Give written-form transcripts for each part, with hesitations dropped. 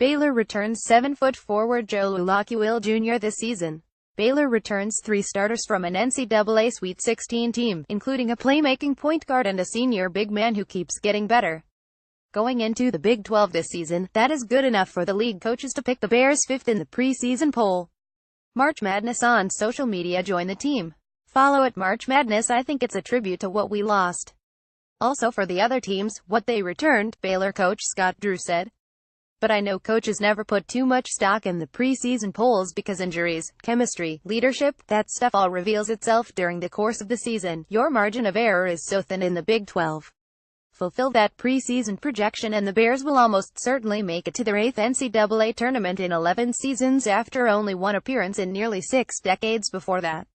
Baylor returns 7-foot forward Jo LualAcuil Jr. this season. Baylor returns 3 starters from an NCAA Sweet 16 team, including a playmaking point guard and a senior big man who keeps getting better. Going into the Big 12 this season, that is good enough for the league coaches to pick the Bears 5th in the preseason poll. March Madness on social media. Join the team. Follow at March Madness. I think it's a tribute to what we lost. Also for the other teams, what they returned, Baylor coach Scott Drew said. But I know coaches never put too much stock in the preseason polls because injuries, chemistry, leadership, that stuff all reveals itself during the course of the season. Your margin of error is so thin in the Big 12. Fulfill that preseason projection and the Bears will almost certainly make it to their 8th NCAA tournament in 11 seasons after only one appearance in nearly 6 decades before that.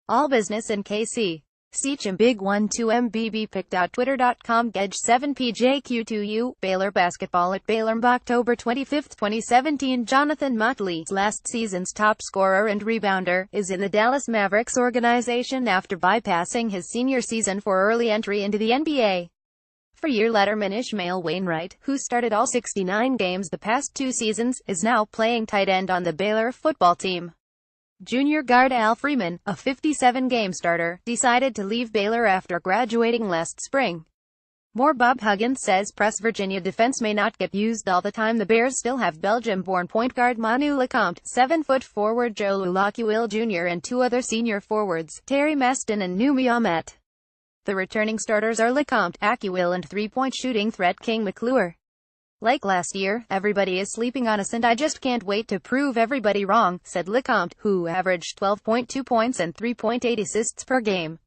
All business in KC. Seacham Big 1-2 MBB picked out Twitter.com Gej 7 PJQ2U, Baylor basketball at Baylor. October 25, 2017. Jonathan Motley, last season's top scorer and rebounder, is in the Dallas Mavericks organization after bypassing his senior season for early entry into the NBA. For-year letterman Ishmael Wainwright, who started all 69 games the past 2 seasons, is now playing tight end on the Baylor football team. Junior guard Al Freeman, a 57-game starter, decided to leave Baylor after graduating last spring. More Bob Huggins says Press Virginia defense may not get used all the time. The Bears still have Belgium-born point guard Manu Lecomte, 7-foot forward Jo LualAcuil Jr. and 2 other senior forwards, Terry Maston and Numi Ahmet. The returning starters are Lecomte, Acuil and 3-point shooting threat King McClure. Like last year, everybody is sleeping on us and I just can't wait to prove everybody wrong, said Lecomte, who averaged 12.2 points and 3.8 assists per game.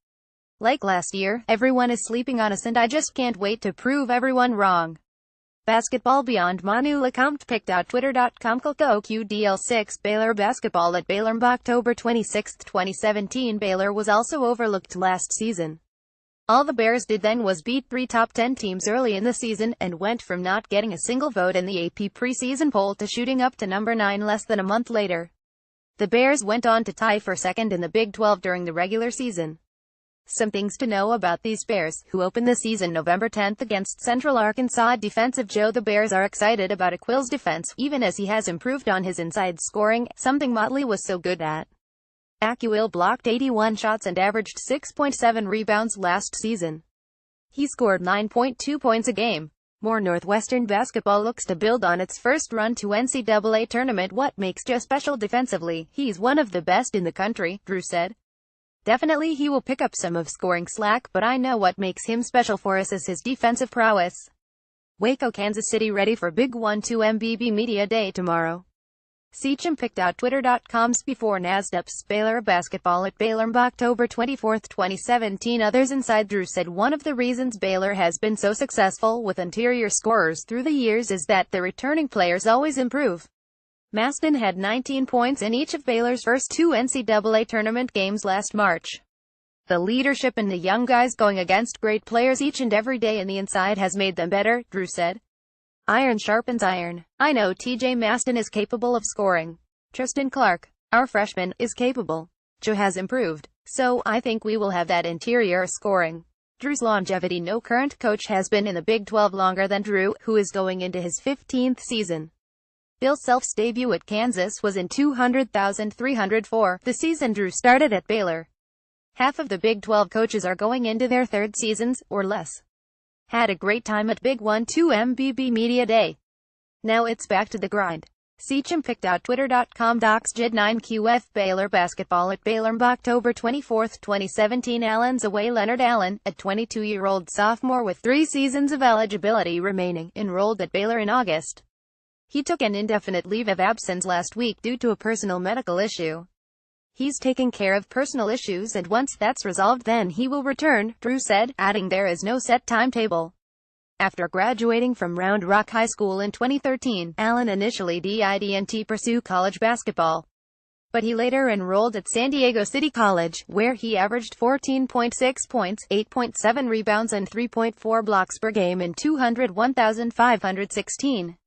Like last year, everyone is sleeping on us and I just can't wait to prove everyone wrong. Basketball beyond Manu Lecomte picked out Twitter.com QDL6 Baylor basketball at Baylor. October 26, 2017. Baylor was also overlooked last season. All the Bears did then was beat 3 top 10 teams early in the season, and went from not getting a single vote in the AP preseason poll to shooting up to number 9 less than a month later. The Bears went on to tie for second in the Big 12 during the regular season. Some things to know about these Bears, who opened the season November 10th against Central Arkansas. Defensive Joe. The Bears are excited about Acuil's defense, even as he has improved on his inside scoring, something Motley was so good at. Acuil blocked 81 shots and averaged 6.7 rebounds last season. He scored 9.2 points a game. More Northwestern basketball looks to build on its first run to NCAA tournament. What makes Joe special defensively? He's one of the best in the country, Drew said. Definitely he will pick up some of scoring slack, but I know what makes him special for us is his defensive prowess. Waco, Kansas City ready for Big 1-2 MBB Media Day tomorrow. Seacham picked out Twitter.com's before NASDAQ's Baylor basketball at Baylor. October 24, 2017. Others inside Drew said one of the reasons Baylor has been so successful with interior scorers through the years is that the returning players always improve. Maston had 19 points in each of Baylor's first 2 NCAA tournament games last March. The leadership and the young guys going against great players each and every day in the inside has made them better, Drew said. Iron sharpens iron. I know TJ Maston is capable of scoring. Tristan Clark, our freshman, is capable. Joe has improved. So, I think we will have that interior scoring. Drew's longevity. No current coach has been in the Big 12 longer than Drew, who is going into his 15th season. Bill Self's debut at Kansas was in 200,304, the season Drew started at Baylor. Half of the Big 12 coaches are going into their 3rd seasons, or less. Had a great time at Big 1-2 MBB Media Day. Now it's back to the grind. Seacham picked out Twitter.com DocsJed9QF Baylor basketball at Baylor. October 24, 2017. Allen's away. Leonard Allen, a 22-year-old sophomore with 3 seasons of eligibility remaining, enrolled at Baylor in August. He took an indefinite leave of absence last week due to a personal medical issue. He's taking care of personal issues and once that's resolved then he will return, Drew said, adding there is no set timetable. After graduating from Round Rock High School in 2013, Allen initially didn't pursue college basketball. But he later enrolled at San Diego City College, where he averaged 14.6 points, 8.7 rebounds and 3.4 blocks per game in 201,516.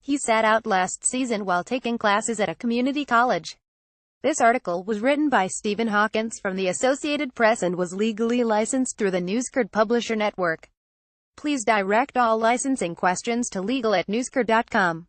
He sat out last season while taking classes at a community college. This article was written by Stephen Hawkins from the Associated Press and was legally licensed through the NewsCard Publisher Network. Please direct all licensing questions to legal@newscard.com.